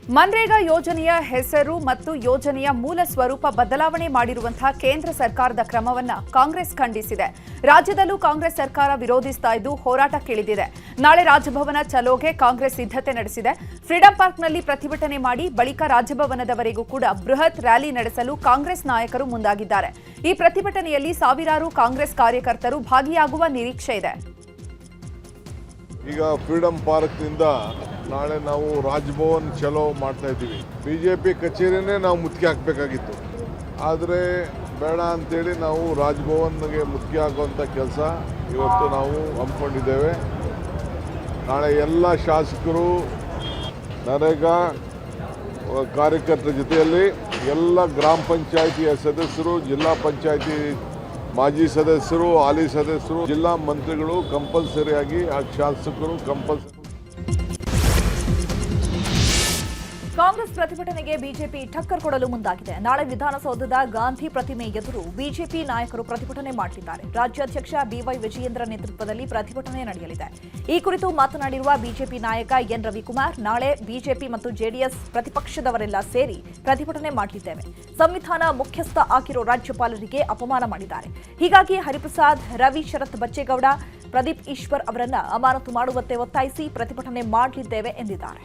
ಮನ್ರೇಗಾ ಯೋಜನೆಯ ಹೆಸರು ಮತ್ತು ಯೋಜನೆಯ ಮೂಲ ಸ್ವರೂಪ ಬದಲಾವಣೆ ಮಾಡಿರುವಂತಹ ಕೇಂದ್ರ ಸರ್ಕಾರದ ಕ್ರಮವನ್ನು ಕಾಂಗ್ರೆಸ್ ಖಂಡಿಸಿದೆ. ರಾಜ್ಯದಲ್ಲೂ ಕಾಂಗ್ರೆಸ್ ಸರ್ಕಾರ ವಿರೋಧಿಸ್ತಾ ಇದ್ದು ಹೋರಾಟಕ್ಕಿಳಿದಿದೆ. ನಾಳೆ ರಾಜಭವನ ಚಲೋಗೆ ಕಾಂಗ್ರೆಸ್ ಸಿದ್ಧತೆ ನಡೆಸಿದೆ. ಫ್ರೀಡಂ ಪಾರ್ಕ್ನಲ್ಲಿ ಪ್ರತಿಭಟನೆ ಮಾಡಿ ಬಳಿಕ ರಾಜಭವನದವರೆಗೂ ಕೂಡ ಬೃಹತ್ ರ್ಯಾಲಿ ನಡೆಸಲು ಕಾಂಗ್ರೆಸ್ ನಾಯಕರು ಮುಂದಾಗಿದ್ದಾರೆ. ಈ ಪ್ರತಿಭಟನೆಯಲ್ಲಿ ಸಾವಿರಾರು ಕಾಂಗ್ರೆಸ್ ಕಾರ್ಯಕರ್ತರು ಭಾಗಿಯಾಗುವ ನಿರೀಕ್ಷೆ ಇದೆ. ಈಗ ಫ್ರೀಡಂ ಪಾರ್ಕ್ನಿಂದ ನಾಳೆ ನಾವು ರಾಜಭವನ್ ಚಲೋ ಮಾಡ್ತಾ ಇದ್ದೀವಿ. ಬಿಜೆಪಿ ಕಚೇರಿನೇ ನಾವು ಮುತ್ತಿಗೆ ಹಾಕಬೇಕಾಗಿತ್ತು, ಆದರೆ ಬೇಡ ಅಂತೇಳಿ ನಾವು ರಾಜಭವನ್ಗೆ ಮುತ್ತಿಗೆ ಹಾಕುವಂಥ ಕೆಲಸ ಇವತ್ತು ನಾವು ಹಮ್ಮಿಕೊಂಡಿದ್ದೇವೆ. ನಾಳೆ ಎಲ್ಲ ಶಾಸಕರು, ನರೇಗಾ ಕಾರ್ಯಕರ್ತರ ಜೊತೆಯಲ್ಲಿ ಎಲ್ಲ ಗ್ರಾಮ ಪಂಚಾಯಿತಿಯ ಸದಸ್ಯರು, ಜಿಲ್ಲಾ ಪಂಚಾಯಿತಿ ಮಾಜಿ ಸದಸ್ಯರು, ಹಾಲಿ ಸದಸ್ಯರು, ಜಿಲ್ಲಾ ಮಂತ್ರಿಗಳು ಕಂಪಲ್ಸರಿಯಾಗಿ ಆ ಶಾಸಕರು ಕಂಪಲ್ಸರಿ. ಕಾಂಗ್ರೆಸ್ ಪ್ರತಿಭಟನೆಗೆ ಬಿಜೆಪಿ ಟಕ್ಕರ್ ಕೊಡಲು ಮುಂದಾಗಿದೆ. ನಾಳೆ ವಿಧಾನಸೌಧದ ಗಾಂಧಿ ಪ್ರತಿಮೆ ಎದುರು ಬಿಜೆಪಿ ನಾಯಕರು ಪ್ರತಿಭಟನೆ ಮಾಡಲಿದ್ದಾರೆ. ರಾಜ್ಯಾಧ್ಯಕ್ಷ ಬಿವೈ ವಿಜಯೇಂದ್ರ ನೇತೃತ್ವದಲ್ಲಿ ಪ್ರತಿಭಟನೆ ನಡೆಯಲಿದೆ. ಈ ಕುರಿತು ಮಾತನಾಡಿರುವ ಬಿಜೆಪಿ ನಾಯಕ ಎನ್ ರವಿಕುಮಾರ್, ನಾಳೆ ಬಿಜೆಪಿ ಮತ್ತು ಜೆಡಿಎಸ್ ಪ್ರತಿಪಕ್ಷದವರೆಲ್ಲ ಸೇರಿ ಪ್ರತಿಭಟನೆ ಮಾಡಲಿದ್ದೇವೆ. ಸಂವಿಧಾನ ಮುಖ್ಯಸ್ಥ ಆಗಿರೋ ರಾಜ್ಯಪಾಲರಿಗೆ ಅಪಮಾನ ಮಾಡಿದ್ದಾರೆ. ಹೀಗಾಗಿ ಹರಿಪ್ರಸಾದ್, ರವಿ ಶರತ್ ಬಚ್ಚೇಗೌಡ, ಪ್ರದೀಪ್ ಈಶ್ವರ್ ಅವರನ್ನ ಅಮಾನತು ಮಾಡುವಂತೆ ಒತ್ತಾಯಿಸಿ ಪ್ರತಿಭಟನೆ ಮಾಡಲಿದ್ದೇವೆ ಎಂದಿದ್ದಾರೆ.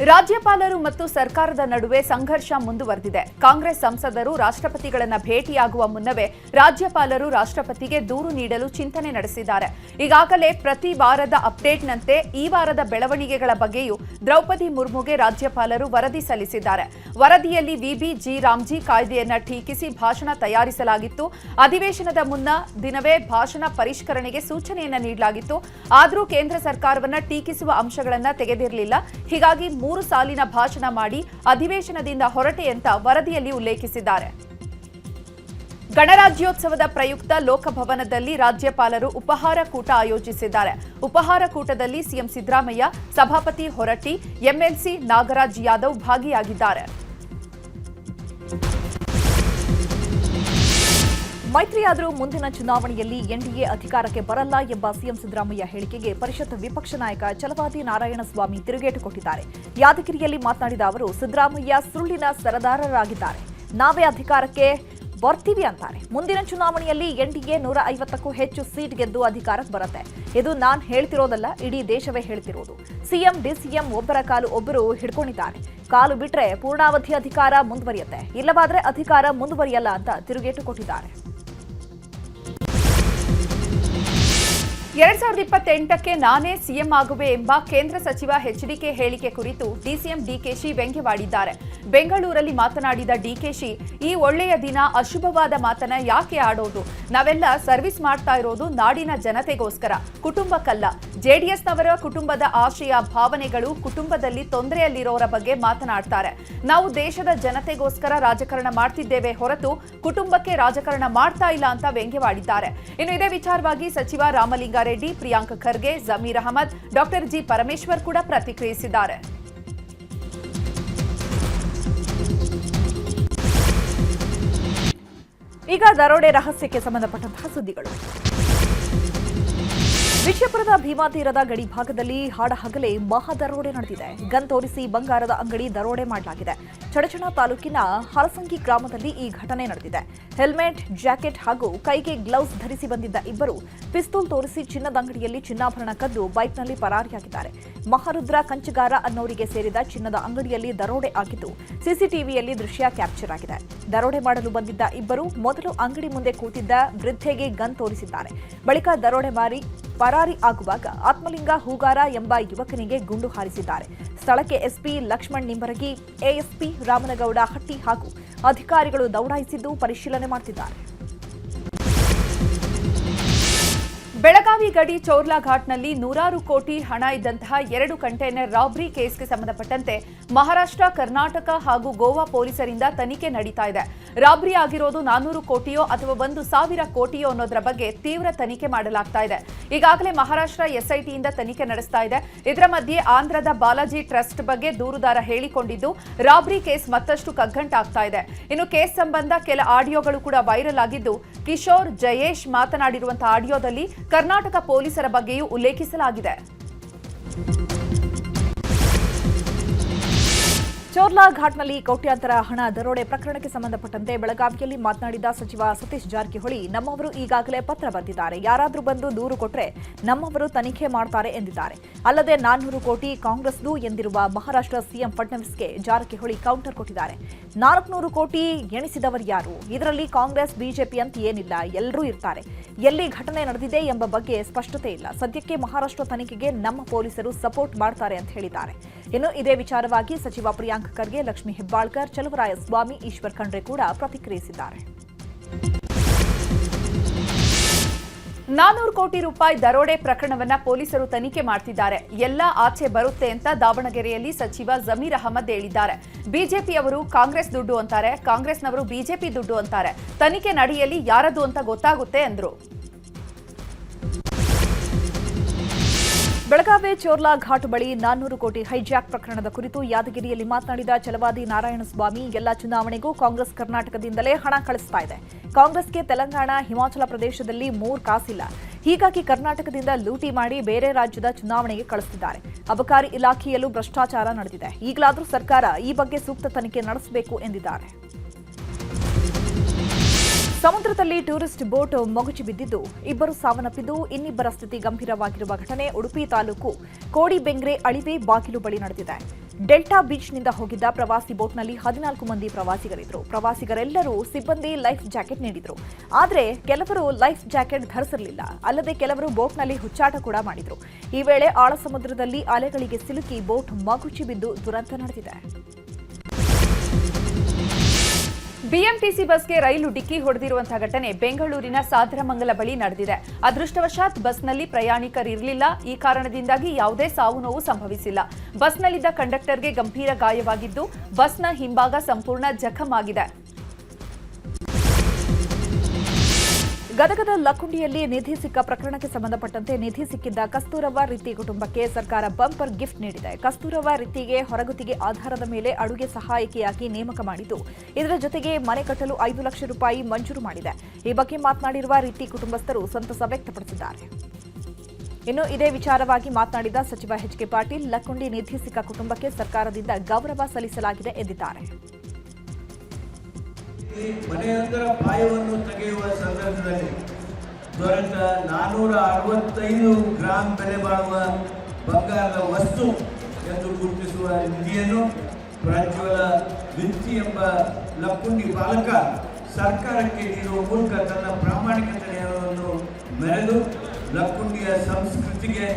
ರಾಜ್ಯಪಾಲರು ಮತ್ತು ಸರ್ಕಾರದ ನಡುವೆ ಸಂಘರ್ಷ ಮುಂದುವರೆದಿದೆ. ಕಾಂಗ್ರೆಸ್ ಸಂಸದರು ರಾಷ್ಟ್ರಪತಿಗಳನ್ನ ಭೇಟಿಯಾಗುವ ಮುನ್ನವೇ ರಾಜ್ಯಪಾಲರು ರಾಷ್ಟ್ರಪತಿಗೆ ದೂರು ನೀಡಲು ಚಿಂತನೆ ನಡೆಸಿದ್ದಾರೆ. ಈಗಾಗಲೇ ಪ್ರತಿ ವಾರದ ಅಪ್ಡೇಟ್ನಂತೆ ಈ ವಾರದ ಬೆಳವಣಿಗೆಗಳ ಬಗ್ಗೆಯೂ ದ್ರೌಪದಿ ಮುರ್ಮುಗೆ ರಾಜ್ಯಪಾಲರು ವರದಿ ಸಲ್ಲಿಸಿದ್ದಾರೆ. ವರದಿಯಲ್ಲಿ ವಿಬಿ ರಾಮ್ಜಿ ಕಾಯ್ದೆಯನ್ನ ಟೀಕಿಸಿ ಭಾಷಣ ತಯಾರಿಸಲಾಗಿತ್ತು. ಅಧಿವೇಶನದ ಮುನ್ನ ದಿನವೇ ಭಾಷಣ ಪರಿಷ್ಕರಣೆಗೆ ಸೂಚನೆಯನ್ನ ನೀಡಲಾಗಿತ್ತು. ಆದರೂ ಕೇಂದ್ರ ಸರ್ಕಾರವನ್ನ ಟೀಕಿಸುವ ಅಂಶಗಳನ್ನ ತೆಗೆದಿರಲಿಲ್ಲ. ಹೀಗಾಗಿ 3 ಸಾಲಿನ ಭಾಷಣ ಮಾಡಿ ಅಧಿವೇಶನದಿಂದ ಹೊರಟೆ ಅಂತ ವರದಿಯಲ್ಲಿ ಉಲ್ಲೇಖಿಸಿದ್ದಾರೆ. ಗಣರಾಜ್ಯೋತ್ಸವದ ಪ್ರಯುಕ್ತ ಲೋಕಭವನದಲ್ಲಿ ರಾಜ್ಯಪಾಲರು ಉಪಹಾರ ಕೂಟ ಆಯೋಜಿಸಿದ್ದಾರೆ. ಉಪಹಾರ ಕೂಟದಲ್ಲಿ ಸಿಎಂ ಸಿದ್ದರಾಮಯ್ಯ, ಸಭಾಪತಿ ಹೊರಟ್ಟಿ, ಎಂಎಲ್ಸಿ ನಾಗರಾಜ್ ಯಾದವ್ ಭಾಗಿಯಾಗಿದ್ದಾರೆ. ಮೈತ್ರಿಯಾದರೂ ಮುಂದಿನ ಚುನಾವಣೆಯಲ್ಲಿ ಎನ್ಡಿಎ ಅಧಿಕಾರಕ್ಕೆ ಬರಲ್ಲ ಎಂಬ ಸಿಎಂ ಸಿದ್ದರಾಮಯ್ಯ ಹೇಳಿಕೆಗೆ ಪರಿಷತ್ ವಿಪಕ್ಷ ನಾಯಕ ಛಲವಾದಿ ನಾರಾಯಣಸ್ವಾಮಿ ತಿರುಗೇಟು ಕೊಟ್ಟಿದ್ದಾರೆ. ಯಾದಗಿರಿಯಲ್ಲಿ ಮಾತನಾಡಿದ ಅವರು, ಸಿದ್ದರಾಮಯ್ಯ ಸುಳ್ಳಿನ ಸರದಾರರಾಗಿದ್ದಾರೆ. ನಾವೇ ಅಧಿಕಾರಕ್ಕೆ ಬರ್ತೀವಿ ಅಂತಾರೆ. ಮುಂದಿನ ಚುನಾವಣೆಯಲ್ಲಿ ಎನ್ಡಿಎ 150ಕ್ಕೂ ಹೆಚ್ಚು ಸೀಟ್ ಗೆದ್ದು ಅಧಿಕಾರಕ್ಕೆ ಬರುತ್ತೆ. ಇದು ನಾನ್ ಹೇಳ್ತಿರೋದಲ್ಲ, ಇಡೀ ದೇಶವೇ ಹೇಳ್ತಿರೋದು. ಸಿಎಂ, ಡಿಸಿಎಂ ಒಬ್ಬರ ಕಾಲು ಒಬ್ಬರು ಹಿಡ್ಕೊಂಡಿದ್ದಾರೆ. ಕಾಲು ಬಿಟ್ರೆ ಪೂರ್ಣಾವಧಿ ಅಧಿಕಾರ ಮುಂದುವರಿಯುತ್ತೆ, ಇಲ್ಲವಾದ್ರೆ ಅಧಿಕಾರ ಮುಂದುವರಿಯಲ್ಲ ಅಂತ ತಿರುಗೇಟು ಕೊಟ್ಟಿದ್ದಾರೆ. 2028ಕ್ಕೆ ನಾನೇ ಸಿಎಂ ಆಗುವೆ ಎಂಬ ಕೇಂದ್ರ ಸಚಿವ ಎಚ್ಡಿಕೆ ಹೇಳಿಕೆ ಕುರಿತು ಡಿಸಿಎಂ ಡಿಕೆಶಿ ವ್ಯಂಗ್ಯವಾಡಿದ್ದಾರೆ. ಬೆಂಗಳೂರಲ್ಲಿ ಮಾತನಾಡಿದ ಡಿಕೆಶಿ, ಈ ಒಳ್ಳೆಯ ದಿನ ಅಶುಭವಾದ ಮಾತನ್ನ ಯಾಕೆ ಆಡೋದು? ನಾವೆಲ್ಲ ಸರ್ವಿಸ್ ಮಾಡ್ತಾ ಇರೋದು ನಾಡಿನ ಜನತೆಗೋಸ್ಕರ, ಕುಟುಂಬಕ್ಕಲ್ಲ. ಜೆಡಿಎಸ್ನವರ ಕುಟುಂಬದ ಆಶಯ, ಭಾವನೆಗಳು, ಕುಟುಂಬದಲ್ಲಿ ತೊಂದರೆಯಲ್ಲಿರೋರ ಬಗ್ಗೆ ಮಾತನಾಡ್ತಾರೆ. ನಾವು ದೇಶದ ಜನತೆಗೋಸ್ಕರ ರಾಜಕಾರಣ ಮಾಡ್ತಿದ್ದೇವೆ ಹೊರತು ಕುಟುಂಬಕ್ಕೆ ರಾಜಕಾರಣ ಮಾಡ್ತಾ ಇಲ್ಲ ಅಂತ ವ್ಯಂಗ್ಯವಾಡಿದ್ದಾರೆ. ಇನ್ನು ಇದೇ ವಿಚಾರವಾಗಿ ಸಚಿವ ರಾಮಲಿಂಗಾರೆಡ್ಡಿ, ಪ್ರಿಯಾಂಕ್ ಖರ್ಗೆ, ಜಮೀರ್ ಅಹಮದ್, ಡಾಕ್ಟರ್ ಜಿ ಪರಮೇಶ್ವರ್ ಕೂಡ ಪ್ರತಿಕ್ರಿಯಿಸಿದ್ದಾರೆ. ಈಗ ದರೋಡೆ ರಹಸ್ಯಕ್ಕೆ ಸಂಬಂಧಪಟ್ಟಂತಹ ಸುದ್ದಿಗಳು. ವಿಜಯಪುರದ ಭೀಮಾ ತೀರದ ಗಡಿ ಭಾಗದಲ್ಲಿ ಹಾಡಹಗಲೇ ಮಹಾ ದರೋಡೆ ನಡೆದಿದೆ. ಗನ್ ತೋರಿಸಿ ಬಂಗಾರದ ಅಂಗಡಿ ದರೋಡೆ ಮಾಡಲಾಗಿದೆ. ಚಡಚಣ ತಾಲೂಕಿನ ಹಲಸಂಗಿ ಗ್ರಾಮದಲ್ಲಿ ಈ ಘಟನೆ ನಡೆದಿದೆ. ಹೆಲ್ಮೆಟ್, ಜಾಕೆಟ್ ಹಾಗೂ ಕೈಗೆ ಗ್ಲೌಸ್ ಧರಿಸಿ ಬಂದಿದ್ದ ಇಬ್ಬರು ಪಿಸ್ತೂಲ್ ತೋರಿಸಿ ಚಿನ್ನದ ಅಂಗಡಿಯಲ್ಲಿ ಚಿನ್ನಾಭರಣ ಕದ್ದು ಬೈಕ್ನಲ್ಲಿ ಪರಾರಿಯಾಗಿದ್ದಾರೆ. ಮಹಾರುದ್ರ ಕಂಚಗಾರ ಅನ್ನೋರಿಗೆ ಸೇರಿದ ಚಿನ್ನದ ಅಂಗಡಿಯಲ್ಲಿ ದರೋಡೆ ಆಗಿದ್ದು ಸಿಸಿಟಿವಿಯಲ್ಲಿ ದೃಶ್ಯ ಕ್ಯಾಪ್ಚರ್ ಆಗಿದೆ. ದರೋಡೆ ಮಾಡಲು ಬಂದಿದ್ದ ಇಬ್ಬರು ಮೊದಲು ಅಂಗಡಿ ಮುಂದೆ ಕೂತಿದ್ದ ವೃದ್ಧೆಗೆ ಗನ್ ತೋರಿಸಿದ್ದಾರೆ. ಬಳಿಕ ದರೋಡೆ ಮಾರಿ ಪರಾರಿ ಆಗುವಾಗ ಆತ್ಮಲಿಂಗ ಹೂಗಾರ ಎಂಬ ಯುವಕನಿಗೆ ಗುಂಡು ಹಾರಿಸಿದ್ದಾರೆ. ಸ್ಥಳಕ್ಕೆ ಎಸ್ಪಿ ಲಕ್ಷ್ಮಣ್ ನಿಂಬರಗಿ, ಎಎಸ್ಪಿ ರಾಮನಗೌಡ ಹಟ್ಟಿ ಹಾಗೂ ಅಧಿಕಾರಿಗಳು ದೌಡಾಯಿಸಿದ್ದು ಪರಿಶೀಲನೆ ಮಾಡುತ್ತಿದ್ದಾರೆ. ಬೆಳಗಾವಿ ಗಡಿ ಚೌರ್ಲಾ ಘಾಟ್ನಲ್ಲಿ 100 ಕೋಟಿ ಹಣ ಇದ್ದಂತಹ 2 ಕಂಟೈನರ್ ರಾಬರಿ ಕೇಸ್ಗೆ ಸಂಬಂಧಪಟ್ಟಂತೆ ಮಹಾರಾಷ್ಟ್ರ, ಕರ್ನಾಟಕ ಹಾಗೂ ಗೋವಾ ಪೊಲೀಸರಿಂದ ತನಿಖೆ ನಡೀತಾ ಇದೆ. ರಾಬರಿ ಆಗಿರೋದು 400 ಕೋಟಿಯೋ ಅಥವಾ 1,000 ಕೋಟಿಯೋ ಅನ್ನೋದರ ಬಗ್ಗೆ ತೀವ್ರ ತನಿಖೆ ಮಾಡಲಾಗ್ತಾ ಇದೆ. ಈಗಾಗಲೇ ಮಹಾರಾಷ್ಟ್ರ ಎಸ್ಐಟಿಯಿಂದ ತನಿಖೆ ನಡೆಸ್ತಾ ಇದೆ. ಇದರ ಮಧ್ಯೆ ಆಂಧ್ರದ ಬಾಲಾಜಿ ಟ್ರಸ್ಟ್ ಬಗ್ಗೆ ದೂರುದಾರ ಹೇಳಿಕೊಂಡಿದ್ದು ರಾಬರಿ ಕೇಸ್ ಮತ್ತಷ್ಟು ಕಗ್ಗಂಟಾಗ್ತಾ ಇದೆ. ಇನ್ನು ಕೇಸ್ ಸಂಬಂಧ ಕೆಲ ಆಡಿಯೋಗಳು ಕೂಡ ವೈರಲ್ ಆಗಿದ್ದು, ಕಿಶೋರ್ ಜಯೇಶ್ ಮಾತನಾಡಿರುವಂತಹ ಆಡಿಯೋದಲ್ಲಿ ಕರ್ನಾಟಕ ಪೊಲೀಸರ ಬಗ್ಗೆಯೂ ಉಲ್ಲೇಖಿಸಲಾಗಿದೆ. ಚೋರ್ಲಾ ಘಾಟ್ನಲ್ಲಿ ಕೋಟ್ಯಾಂತರ ಹಣ ದರೋಡೆ ಪ್ರಕರಣಕ್ಕೆ ಸಂಬಂಧಪಟ್ಟಂತೆ ಬೆಳಗಾವಿಯಲ್ಲಿ ಮಾತನಾಡಿದ ಸಚಿವ ಸತೀಶ್ ಜಾರಕಿಹೊಳಿ, ನಮ್ಮವರು ಈಗಾಗಲೇ ಪತ್ರ ಬರೆದಿದ್ದಾರೆ, ಯಾರಾದರೂ ಬಂದು ದೂರು ಕೊಟ್ಟರೆ ನಮ್ಮವರು ತನಿಖೆ ಮಾಡ್ತಾರೆ ಎಂದಿದ್ದಾರೆ. ಅಲ್ಲದೆ 400 ಕೋಟಿ ಕಾಂಗ್ರೆಸ್ದು ಎಂದಿರುವ ಮಹಾರಾಷ್ಟ್ರ ಸಿಎಂ ಫಡ್ನವೀಸ್ಗೆ ಜಾರಕಿಹೊಳಿ ಕೌಂಟರ್ ಕೊಟ್ಟಿದ್ದಾರೆ. 400 ಕೋಟಿ ಎಣಿಸಿದವರು ಯಾರು? ಇದರಲ್ಲಿ ಕಾಂಗ್ರೆಸ್ ಬಿಜೆಪಿ ಅಂತ ಏನಿಲ್ಲ, ಎಲ್ಲರೂ ಇರ್ತಾರೆ. ಎಲ್ಲಿ ಘಟನೆ ನಡೆದಿದೆ ಎಂಬ ಬಗ್ಗೆ ಸ್ಪಷ್ಟತೆ ಇಲ್ಲ. ಸದ್ಯಕ್ಕೆ ಮಹಾರಾಷ್ಟ್ರ ತನಿಖೆಗೆ ನಮ್ಮ ಪೊಲೀಸರು ಸಪೋರ್ಟ್ ಮಾಡ್ತಾರೆ ಅಂತ ಹೇಳಿದ್ದಾರೆ. ಇನ್ನು ಇದೇ ವಿಚಾರವಾಗಿ ಸಚಿವ ಪ್ರಿಯಾಂಕ್ ಖರ್ಗೆ, ಲಕ್ಷ್ಮೀ ಹೆಬ್ಬಾಳ್ಕರ್, ಚಲುವರಾಯಸ್ವಾಮಿ, ಈಶ್ವರ್ ಖಂಡ್ರೆ ಕೂಡ ಪ್ರತಿಕ್ರಿಯಿಸಿದ್ದಾರೆ. 400 ಕೋಟಿ ರೂಪಾಯಿ ದರೋಡೆ ಪ್ರಕರಣವನ್ನ ಪೊಲೀಸರು ತನಿಖೆ ಮಾಡ್ತಿದ್ದಾರೆ. ಎಲ್ಲ ಆಚೆ ಬರುತ್ತೆ ಅಂತ ದಾವಣಗೆರೆಯಲ್ಲಿ ಸಚಿವ ಜಮೀರ್ ಅಹಮದ್ ಹೇಳಿದ್ದಾರೆ. ಬಿಜೆಪಿಯವರು ಕಾಂಗ್ರೆಸ್ ದುಡ್ಡು ಅಂತಾರೆ, ಕಾಂಗ್ರೆಸ್ನವರು ಬಿಜೆಪಿ ದುಡ್ಡು ಅಂತಾರೆ. ತನಿಖೆ ನಡೆಯಲಿ, ಯಾರದು ಅಂತ ಗೊತ್ತಾಗುತ್ತೆ ಎಂದರು. ಬೆಳಗಾವಿ ಚೋರ್ಲಾ ಘಾಟ್ ಬಳಿ 400 ಕೋಟಿ ಹೈಜಾಕ್ ಪ್ರಕರಣದ ಕುರಿತು ಯಾದಗಿರಿಯಲ್ಲಿ ಮಾತನಾಡಿದ ಛಲವಾದಿ ನಾರಾಯಣಸ್ವಾಮಿ, ಎಲ್ಲ ಚುನಾವಣೆಗೂ ಕಾಂಗ್ರೆಸ್ ಕರ್ನಾಟಕದಿಂದಲೇ ಹಣ ಕಳಿಸ್ತಾ ಇದೆ. ಕಾಂಗ್ರೆಸ್ಗೆ ತೆಲಂಗಾಣ, ಹಿಮಾಚಲ ಪ್ರದೇಶದಲ್ಲಿ 3 ಕಾಸಿಲ್ಲ. ಹೀಗಾಗಿ ಕರ್ನಾಟಕದಿಂದ ಲೂಟಿ ಮಾಡಿ ಬೇರೆ ರಾಜ್ಯದ ಚುನಾವಣೆಗೆ ಕಳಿಸುತ್ತಿದ್ದಾರೆ. ಅಬಕಾರಿ ಇಲಾಖೆಯಲ್ಲೂ ಭ್ರಷ್ಟಾಚಾರ ನಡೆದಿದೆ. ಈಗಲಾದರೂ ಸರ್ಕಾರ ಈ ಬಗ್ಗೆ ಸೂಕ್ತ ತನಿಖೆ ನಡೆಸಬೇಕು ಎಂದಿದ್ದಾರೆ. ಸಮುದ್ರದಲ್ಲಿ ಟೂರಿಸ್ಟ್ ಬೋಟ್ ಮಗುಚಿ ಬಿದ್ದಿದ್ದು 2 ಸಾವನ್ನಪ್ಪಿದ್ದು, ಇನ್ನಿಬ್ಬರ ಸ್ಥಿತಿ ಗಂಭೀರವಾಗಿರುವ ಘಟನೆ ಉಡುಪಿ ತಾಲೂಕು ಕೋಡಿಬೆಂಗ್ರೆ ಅಳಿವೆ ಬಾಗಿಲು ಬಳಿ ನಡೆದಿದೆ. ಡೆಲ್ಟಾ ಬೀಚ್ನಿಂದ ಹೋಗಿದ್ದ ಪ್ರವಾಸಿ ಬೋಟ್ನಲ್ಲಿ 14 ಮಂದಿ ಪ್ರವಾಸಿಗರಿದ್ದರು. ಪ್ರವಾಸಿಗರೆಲ್ಲರೂ ಸಿಬ್ಬಂದಿ ಲೈಫ್ ಜಾಕೆಟ್ ನೀಡಿದ್ರು. ಆದರೆ ಕೆಲವರು ಲೈಫ್ ಜಾಕೆಟ್ ಧರಿಸಿರಲಿಲ್ಲ. ಅಲ್ಲದೆ ಕೆಲವರು ಬೋಟ್ನಲ್ಲಿ ಹುಚ್ಚಾಟ ಕೂಡ ಮಾಡಿದ್ರು. ಈ ವೇಳೆ ಆಳ ಸಮುದ್ರದಲ್ಲಿ ಅಲೆಗಳಿಗೆ ಸಿಲುಕಿ ಬೋಟ್ ಮಗುಚಿ ಬಿದ್ದು ದುರಂತ ನಡೆದಿದೆ. ಬಿಎಂಟಿಸಿ ಬಸ್ಗೆ ರೈಲು ಡಿಕ್ಕಿ ಹೊಡೆದಿರುವಂತಹ ಘಟನೆ ಬೆಂಗಳೂರಿನ ಸಾದರಮಂಗಲ ಬಳಿ ನಡೆದಿದೆ. ಅದೃಷ್ಟವಶಾತ್ ಬಸ್ನಲ್ಲಿ ಪ್ರಯಾಣಿಕರಿರಲಿಲ್ಲ. ಈ ಕಾರಣದಿಂದಾಗಿ ಯಾವುದೇ ಸಾವು ನೋವು ಸಂಭವಿಸಿಲ್ಲ. ಬಸ್ನಲ್ಲಿದ್ದ ಕಂಡಕ್ಟರ್ಗೆ ಗಂಭೀರ ಗಾಯವಾಗಿದ್ದು, ಬಸ್ನ ಹಿಂಭಾಗ ಸಂಪೂರ್ಣ ಜಖಂ ಆಗಿದೆ. ಗದಗದ ಲಕ್ಕುಂಡಿಯಲ್ಲಿ ನಿಧಿ ಸಿಕ್ಕ ಪ್ರಕರಣಕ್ಕೆ ಸಂಬಂಧಪಟ್ಟಂತೆ ನಿಧಿ ಸಿಕ್ಕಿದ್ದ ಕಸ್ತೂರವ್ವ ರಿತ್ತಿ ಕುಟುಂಬಕ್ಕೆ ಸರ್ಕಾರ ಬಂಪರ್ ಗಿಫ್ಟ್ ನೀಡಿದೆ. ಕಸ್ತೂರವ್ವ ರಿತ್ತಿಗೆ ಹೊರಗುತ್ತಿಗೆ ಆಧಾರದ ಮೇಲೆ ಅಡುಗೆ ಸಹಾಯಕಿಯಾಗಿ ನೇಮಕ ಮಾಡಿದ್ದು, ಇದರ ಜೊತೆಗೆ ಮನೆ ಕಟ್ಟಲು 5 ಲಕ್ಷ ರೂಪಾಯಿ ಮಂಜೂರು ಮಾಡಿದೆ. ಈ ಬಗ್ಗೆ ಮಾತನಾಡಿರುವ ರಿತ್ತಿ ಕುಟುಂಬಸ್ಥರು ಸಂತಸ ವ್ಯಕ್ತಪಡಿಸಿದ್ದಾರೆ. ಇನ್ನು ಇದೇ ವಿಚಾರವಾಗಿ ಮಾತನಾಡಿದ ಸಚಿವ ಎಚ್.ಕೆ. ಪಾಟೀಲ್, ಲಕ್ಕುಂಡಿ ನಿಧಿ ಸಿಕ್ಕ ಕುಟುಂಬಕ್ಕೆ ಸರ್ಕಾರದಿಂದ ಗೌರವ ಸಲ್ಲಿಸಲಾಗಿದೆ ಎಂದಿದ್ದಾರೆ. ಮನೆಯೊಂದರ ಪಾಯವನ್ನು ತೆಗೆಯುವ ಸಂದರ್ಭದಲ್ಲಿ ದೊರೆತ 465 ಗ್ರಾಂ ಬೆಲೆ ಬಾಳುವ ಬಂಗಾರದ ವಸ್ತು ಎಂದು ಗುರುತಿಸುವ ನಿಧಿಯನ್ನು ಪ್ರಜ್ವಲ ವಿತ್ತಿ ಎಂಬ ಲಕ್ಕುಂಡಿ ಬಾಲಕ ಸರ್ಕಾರಕ್ಕೆ ನೀಡುವ ಮೂಲಕ ತನ್ನ ಪ್ರಾಮಾಣಿಕತೆಯನ್ನು ಮೆರೆದು ಲಕ್ಕುಂಡಿಯ ಸಂಸ್ಕೃತಿಗೆ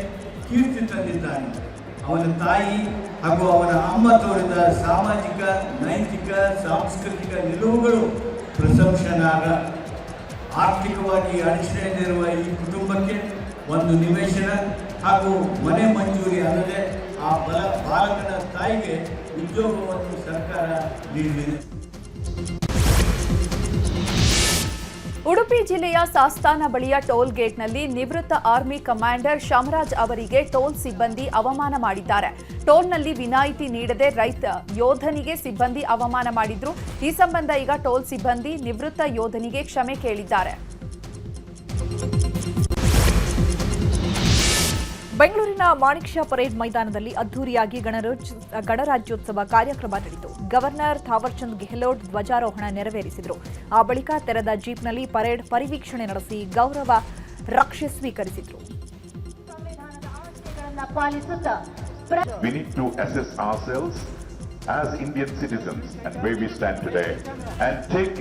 ಕೀರ್ತಿ ತಂದಿದ್ದಾನೆ. ಅವನ ತಾಯಿ ಹಾಗೂ ಅವನ ಅಮ್ಮ ತೋರಿದ ಸಾಮಾಜಿಕ, ನೈತಿಕ, ಸಾಂಸ್ಕೃತಿಕ ನಿಲುವುಗಳು ಪ್ರಶಂಸನಾರ್ಹ. ಆರ್ಥಿಕವಾಗಿ ಅಡಚಣೆಯಲ್ಲಿರುವ ಈ ಕುಟುಂಬಕ್ಕೆ ಒಂದು ನಿವೇಶನ ಹಾಗೂ ಮನೆ ಮಂಜೂರಿ ಅಲ್ಲದೆ ಆ ಬಾಲಕನ ತಾಯಿಗೆ ಉದ್ಯೋಗವನ್ನು ಸರ್ಕಾರ ನೀಡಿದೆ. ಉಡುಪಿ ಜಿಲ್ಲೆಯ ಸಾಸ್ತಾನ ಬಳಿಯ ಟೋಲ್ ಗೇಟ್ನಲ್ಲಿ ನಿವೃತ್ತ ಆರ್ಮಿ ಕಮಾಂಡರ್ ಶಾಮರಾಜ್ ಅವರಿಗೆ ಟೋಲ್ ಸಿಬ್ಬಂದಿ ಅವಮಾನ ಮಾಡಿದ್ದಾರೆ. ಟೋಲ್ನಲ್ಲಿ ವಿನಾಯಿತಿ ನೀಡದೆ ರೈತ ಯೋಧನಿಗೆ ಸಿಬ್ಬಂದಿ ಅವಮಾನ ಮಾಡಿದ್ರು. ಈ ಸಂಬಂಧ ಈಗ ಟೋಲ್ ಸಿಬ್ಬಂದಿ ನಿವೃತ್ತ ಯೋಧನಿಗೆ ಕ್ಷಮೆ ಕೇಳಿದ್ದಾರೆ. ಬೆಂಗಳೂರಿನ ಮಾಣಿಕ್ ಷಾ ಪರೇಡ್ ಮೈದಾನದಲ್ಲಿ ಅದ್ದೂರಿಯಾಗಿ ಗಣರಾಜ್ಯೋತ್ಸವ ಕಾರ್ಯಕ್ರಮ ನಡೆಯಿತು. ಗವರ್ನರ್ ಥಾವರ್ಚಂದ್ ಗೆಹ್ಲೋಟ್ ಧ್ವಜಾರೋಹಣ ನೆರವೇರಿಸಿದರು. ಆ ಬಳಿಕ ತೆರೆದ ಜೀಪ್ನಲ್ಲಿ ಪರೇಡ್ ಪರಿವೀಕ್ಷಣೆ ನಡೆಸಿ ಗೌರವ ರಕ್ಷೆ ಸ್ವೀಕರಿಸಿದರು. We need to assess ourselves as Indian citizens and where we stand today and take.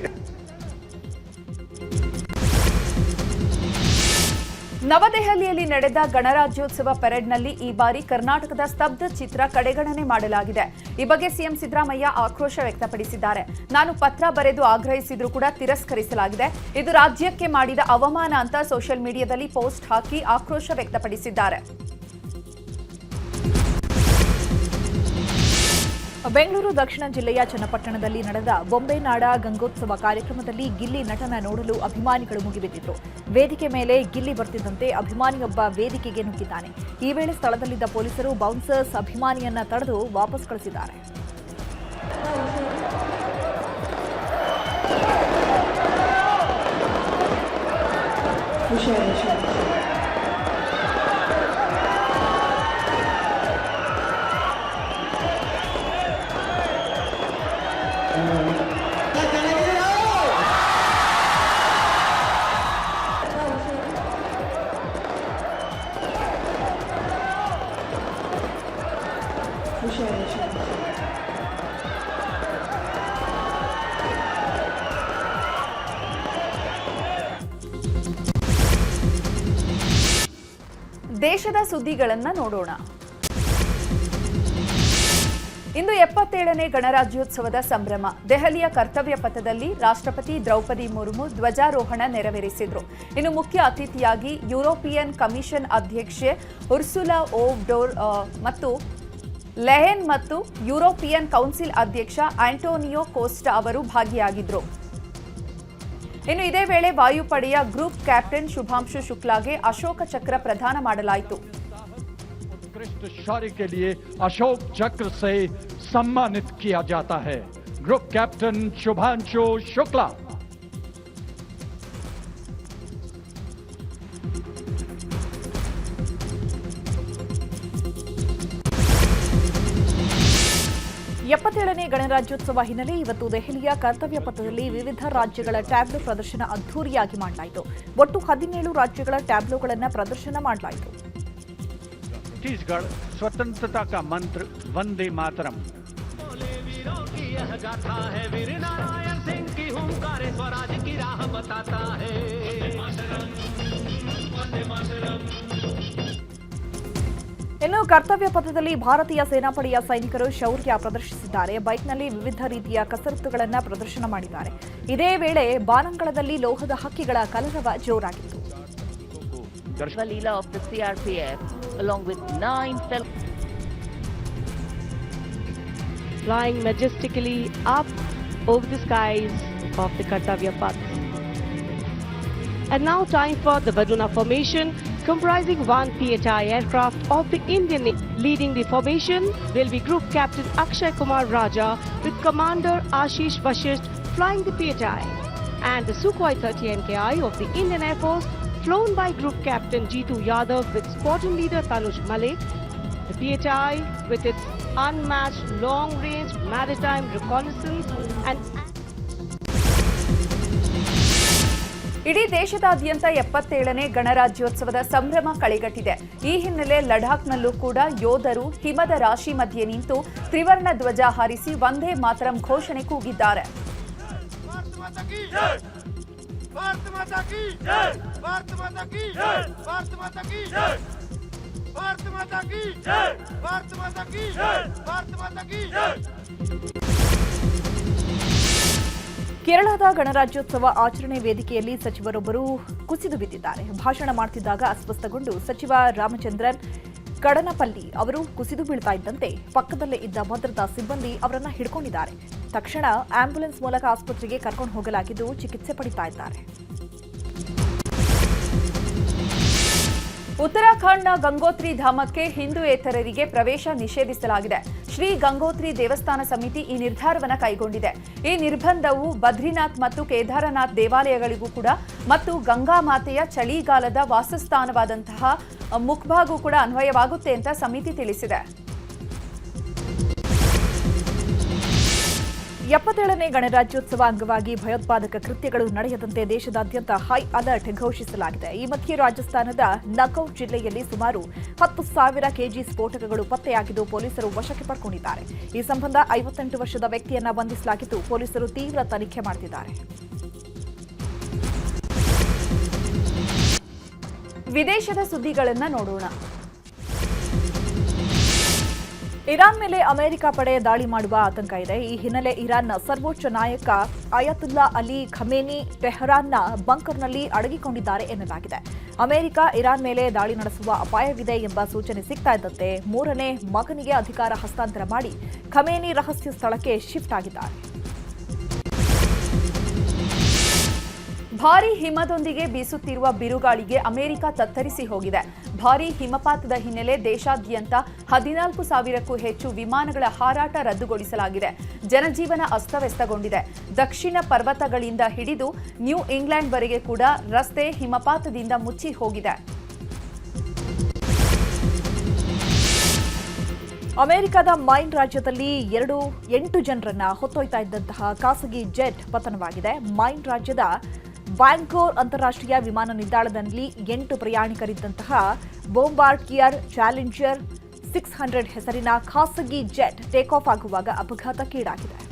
ನವದೆಹಲಿಯಲ್ಲಿ ನಡೆದ ಗಣರಾಜ್ಯೋತ್ಸವ ಪರೇಡ್ನಲ್ಲಿ ಈ ಬಾರಿ ಕರ್ನಾಟಕದ ಸ್ತಬ್ಧ ಚಿತ್ರ ಕಡೆಗಣನೆ ಮಾಡಲಾಗಿದೆ. ಈ ಬಗ್ಗೆ ಸಿಎಂ ಸಿದ್ದರಾಮಯ್ಯ ಆಕ್ರೋಶ ವ್ಯಕ್ತಪಡಿಸಿದ್ದಾರೆ. ನಾನು ಪತ್ರ ಬರೆದು ಆಗ್ರಹಿಸಿದ್ರೂ ಕೂಡ ತಿರಸ್ಕರಿಸಲಾಗಿದೆ. ಇದು ರಾಜ್ಯಕ್ಕೆ ಮಾಡಿದ ಅವಮಾನ ಅಂತ ಸೋಷಿಯಲ್ ಮೀಡಿಯಾದಲ್ಲಿ ಪೋಸ್ಟ್ ಹಾಕಿ ಆಕ್ರೋಶ ವ್ಯಕ್ತಪಡಿಸಿದ್ದಾರೆ. ಬೆಂಗಳೂರು ದಕ್ಷಿಣ ಜಿಲ್ಲೆಯ ಚನ್ನಪಟ್ಟಣದಲ್ಲಿ ನಡೆದ ಬೊಂಬೆ ನಾಡ ಗಂಗೋತ್ಸವ ಕಾರ್ಯಕ್ರಮದಲ್ಲಿ ಗಿಲ್ಲಿ ನಟನ ನೋಡಲು ಅಭಿಮಾನಿಗಳು ಮುಗಿಬಿದ್ದಿದ್ರು. ವೇದಿಕೆ ಮೇಲೆ ಗಿಲ್ಲಿ ಬರ್ತಿದ್ದಂತೆ ಅಭಿಮಾನಿಯೊಬ್ಬ ವೇದಿಕೆಗೆ ನುಗ್ಗಿದ್ದಾನೆ. ಈ ವೇಳೆ ಸ್ಥಳದಲ್ಲಿದ್ದ ಪೊಲೀಸರು ಬೌನ್ಸರ್ಸ್ ಅಭಿಮಾನಿಯನ್ನ ತಡೆದು ವಾಪಸ್ ಕಳಿಸಿದ್ದಾರೆ. ವಿಷಯ. ದೇಶದ ಸುದ್ದಿಗಳನ್ನು ನೋಡೋಣ. ಇಂದು 77ನೇ ಗಣರಾಜ್ಯೋತ್ಸವದ ಸಂಭ್ರಮ. ದೆಹಲಿಯ ಕರ್ತವ್ಯ ಪಥದಲ್ಲಿ ರಾಷ್ಟ್ರಪತಿ ದ್ರೌಪದಿ ಮುರ್ಮು ಧ್ವಜಾರೋಹಣ ನೆರವೇರಿಸಿದರು. ಇನ್ನು ಮುಖ್ಯ ಅತಿಥಿಯಾಗಿ ಯುರೋಪಿಯನ್ ಕಮಿಷನ್ ಅಧ್ಯಕ್ಷೆ ಉರ್ಸುಲಾ ಓವ್ ಡೋರ್ ಮತ್ತು ಲೆಹೆನ್ ಮತ್ತು ಯುರೋಪಿಯನ್ ಕೌನ್ಸಿಲ್ ಅಧ್ಯಕ್ಷ ಆಂಟೋನಿಯೋ ಕೋಸ್ಟಾ ಅವರು ಭಾಗಿಯಾಗಿದ್ದರು. ಇನ್ನು ಇದೇ ವೇಳೆ ವಾಯುಪಡೆಯ ಗ್ರೂಪ್ ಕ್ಯಾಪ್ಟನ್ ಶುಭಾಂಶು ಶುಕ್ಲಾಗೆ ಅಶೋಕ ಚಕ್ರ ಪ್ರದಾನ ಮಾಡಲಾಯಿತು. उत्कृष्ट शौर्य के लिए अशोक चक्र से सम्मानित किया जाता है ग्रुप कैप्टन शुभांशु शुक्ला. ಎಪ್ಪತ್ತೇಳನೇ ಗಣರಾಜ್ಯೋತ್ಸವ ಹಿನ್ನೆಲೆ ಇವತ್ತು ದೆಹಲಿಯ ಕರ್ತವ್ಯ ಪಥದಲ್ಲಿ ವಿವಿಧ ರಾಜ್ಯಗಳ ಟ್ಯಾಬ್ಲೋ ಪ್ರದರ್ಶನ ಅದ್ದೂರಿಯಾಗಿ ಮಾಡಲಾಯಿತು. ಒಟ್ಟು 17 ರಾಜ್ಯಗಳ ಟ್ಯಾಬ್ಲೋಗಳನ್ನು ಪ್ರದರ್ಶನ ಮಾಡಲಾಯಿತು. छत्तीसगढ़ स्वतंत्रता का मंत्र वंदे मातरम. वीरों की यह गाथा है, वीर नारायण सिंह की हुंकार स्वराज की राह बताता है. ಇನ್ನು ಕರ್ತವ್ಯ ಪಥದಲ್ಲಿ ಭಾರತೀಯ ಸೇನಾಪಡೆಯ ಸೈನಿಕರು ಶೌರ್ಯ ಪ್ರದರ್ಶಿಸಿದ್ದಾರೆ. ಬೈಕ್ನಲ್ಲಿ ವಿವಿಧ ರೀತಿಯ ಕಸರತ್ತುಗಳನ್ನು ಪ್ರದರ್ಶನ ಮಾಡಿದ್ದಾರೆ. ಇದೇ ವೇಳೆ ಬಾನಂಗಳದಲ್ಲಿ ಲೋಹದ ಹಕ್ಕಿಗಳ ಕಲರವ ಜೋರಾಗಿತ್ತು. Valila of the CRPF along with 9 flying majestically up over the skies of the Kartavya Path. And now time for the Varuna formation, comprising 1 PHI aircraft of the Indian Navy. Leading the formation will be Group Captain Akshay Kumar Raja with Commander Ashish Vashisht flying the PHI, and the Sukhoi 30 MKI of the Indian Air Force flown by Group Captain Jeetu Yadav with Squadron Leader Tanuj Malik. The PHI with its unmatched long-range maritime reconnaissance and ಇಡೀ ದೇಶದಾದ್ಯಂತ 77ನೇ ಗಣರಾಜ್ಯೋತ್ಸವದ ಸಂಭ್ರಮ ಕಳೆಗಟ್ಟಿದೆ. ಈ ಹಿನ್ನೆಲೆ ಲಡಾಖ್ನಲ್ಲೂ ಕೂಡ ಯೋಧರು ಹಿಮದ ರಾಶಿ ಮಧ್ಯೆ ನಿಂತು ತ್ರಿವರ್ಣ ಧ್ವಜ ಹಾರಿಸಿ ವಂದೇ ಮಾತರಂ ಘೋಷಣೆ ಕೂಗಿದ್ದಾರೆ. भारत माता की जय, भारत माता की जय, भारत माता की जय, भारत माता की जय, भारत माता की जय, भारत माता की जय. ಕೇರಳದ ಗಣರಾಜ್ಯೋತ್ಸವ ಆಚರಣೆ ವೇದಿಕೆಯಲ್ಲಿ ಸಚಿವರೊಬ್ಬರು ಕುಸಿದು ಬಿದ್ದಿದ್ದಾರೆ. ಭಾಷಣ ಮಾಡುತ್ತಿದ್ದಾಗ ಅಸ್ವಸ್ಥಗೊಂಡು ಸಚಿವ ರಾಮಚಂದ್ರನ್ ಕಡನಪಲ್ಲಿ ಅವರು ಕುಸಿದು ಬೀಳ್ತಾ ಇದ್ದಂತೆ ಪಕ್ಕದಲ್ಲೇ ಇದ್ದ ಭದ್ರತಾ ಸಿಬ್ಬಂದಿ ಅವರನ್ನು ಹಿಡ್ಕೊಂಡಿದ್ದಾರೆ. ತಕ್ಷಣ ಆಂಬ್ಯುಲೆನ್ಸ್ ಮೂಲಕ ಆಸ್ಪತ್ರೆಗೆ ಕರ್ಕೊಂಡು ಹೋಗಲಾಗಿದ್ದು ಚಿಕಿತ್ಸೆ ಪಡಿತಾ ಇದ್ದಾರೆ. ಉತ್ತರಾಖಂಡ್ನ ಗಂಗೋತ್ರಿ ಧಾಮಕ್ಕೆ ಹಿಂದೂಯೇತರರಿಗೆ ಪ್ರವೇಶ ನಿಷೇಧಿಸಲಾಗಿದೆ. ಶ್ರೀ ಗಂಗೋತ್ರಿ ದೇವಸ್ಥಾನ ಸಮಿತಿ ಈ ನಿರ್ಧಾರವನ್ನು ಕೈಗೊಂಡಿದೆ. ಈ ನಿರ್ಬಂಧವು ಬದ್ರಿನಾಥ್ ಮತ್ತು ಕೇದಾರನಾಥ್ ದೇವಾಲಯಗಳಿಗೂ ಕೂಡ ಮತ್ತು ಗಂಗಾ ಮಾತೆಯ ಚಳಿಗಾಲದ ವಾಸಸ್ಥಾನವಾದಂತಹ ಮುಖ್ಬಾಗೂ ಕೂಡ ಅನ್ವಯವಾಗುತ್ತೆ ಅಂತ ಸಮಿತಿ ತಿಳಿಸಿದೆ. 77ನೇ ಗಣರಾಜ್ಯೋತ್ಸವ ಅಂಗವಾಗಿ ಭಯೋತ್ಪಾದಕ ಕೃತ್ಯಗಳು ನಡೆಯದಂತೆ ದೇಶದಾದ್ಯಂತ ಹೈ ಅಲರ್ಟ್ ಘೋಷಿಸಲಾಗಿದೆ. ಈ ಮಧ್ಯೆ ರಾಜಸ್ಥಾನದ ನಕೌರ್ ಜಿಲ್ಲೆಯಲ್ಲಿ ಸುಮಾರು 10,000 ಕೆಜಿ ಸ್ಫೋಟಕಗಳು ಪತ್ತೆಯಾಗಿದ್ದು ಪೊಲೀಸರು ವಶಕ್ಕೆ ಪಡೆದುಕೊಂಡಿದ್ದಾರೆ. ಈ ಸಂಬಂಧ 58 ವರ್ಷದ ವ್ಯಕ್ತಿಯನ್ನ ಬಂಧಿಸಲಾಗಿದ್ದು ಪೊಲೀಸರು ತೀವ್ರ ತನಿಖೆ ಮಾಡುತ್ತಿದ್ದಾರೆ. ವಿದೇಶದ ಸುದ್ದಿಗಳನ್ನು ನೋಡೋಣ. ಇರಾನ್ ಮೇಲೆ ಅಮೆರಿಕ ಪಡೆ ದಾಳಿ ಮಾಡುವ ಆತಂಕ ಇದೆ. ಈ ಹಿನ್ನೆಲೆ ಇರಾನ್ನ ಸರ್ವೋಚ್ಚ ನಾಯಕ ಅಯತುಲ್ಲಾ ಅಲಿ ಖಮೇನಿ ಟೆಹರಾನ್ನ ಬಂಕರ್ನಲ್ಲಿ ಅಡಗಿಕೊಂಡಿದ್ದಾರೆ ಎನ್ನಲಾಗಿದೆ. ಅಮೆರಿಕ ಇರಾನ್ ಮೇಲೆ ದಾಳಿ ನಡೆಸುವ ಅಪಾಯವಿದೆ ಎಂಬ ಸೂಚನೆ ಸಿಗ್ತಾ ಇದ್ದಂತೆ 3ನೇ ಮಗನಿಗೆ ಅಧಿಕಾರ ಹಸ್ತಾಂತರ ಮಾಡಿ ಖಮೇನಿ ರಹಸ್ಯ ಸ್ಥಳಕ್ಕೆ ಶಿಫ್ಟ್ ಆಗಿದ್ದಾರೆ. ಭಾರೀ ಹಿಮದೊಂದಿಗೆ ಬೀಸುತ್ತಿರುವ ಬಿರುಗಾಳಿಗೆ ಅಮೆರಿಕ ತತ್ತರಿಸಿ ಹೋಗಿದೆ. ಭಾರೀ ಹಿಮಪಾತದ ಹಿನ್ನೆಲೆ ದೇಶಾದ್ಯಂತ 14,000ಕ್ಕೂ ಹೆಚ್ಚು ವಿಮಾನಗಳ ಹಾರಾಟ ರದ್ದುಗೊಳಿಸಲಾಗಿದೆ. ಜನಜೀವನ ಅಸ್ತವ್ಯಸ್ತಗೊಂಡಿದೆ. ದಕ್ಷಿಣ ಪರ್ವತಗಳಿಂದ ಹಿಡಿದು ನ್ಯೂ ಇಂಗ್ಲೆಂಡ್ವರೆಗೆ ಕೂಡ ರಸ್ತೆ ಹಿಮಪಾತದಿಂದ ಮುಚ್ಚಿ ಹೋಗಿದೆ. ಅಮೆರಿಕದ ಮೈನ್ ರಾಜ್ಯದಲ್ಲಿ 8 ಜನರನ್ನ ಹೊತ್ತೊಯ್ತಾ ಇದ್ದಂತಹ ಖಾಸಗಿ ಜೆಟ್ ಪತನವಾಗಿದೆ. ಮೈನ್ ರಾಜ್ಯದ ವ್ಯಾಂಕೋರ್ ಅಂತಾರಾಷ್ಟ್ರೀಯ ವಿಮಾನ ನಿಲ್ದಾಣದಲ್ಲಿ 8 ಪ್ರಯಾಣಿಕರಿದ್ದಂತಹ ಬೊಂಬಾರ್ಡಿಯರ್ ಚಾಲೆಂಜರ್ 600 ಹೆಸರಿನ ಖಾಸಗಿ ಜೆಟ್ ಟೇಕ್ ಆಫ್ ಆಗುವಾಗ ಅಪಘಾತಕ್ಕೀಡಾಗಿದೆ.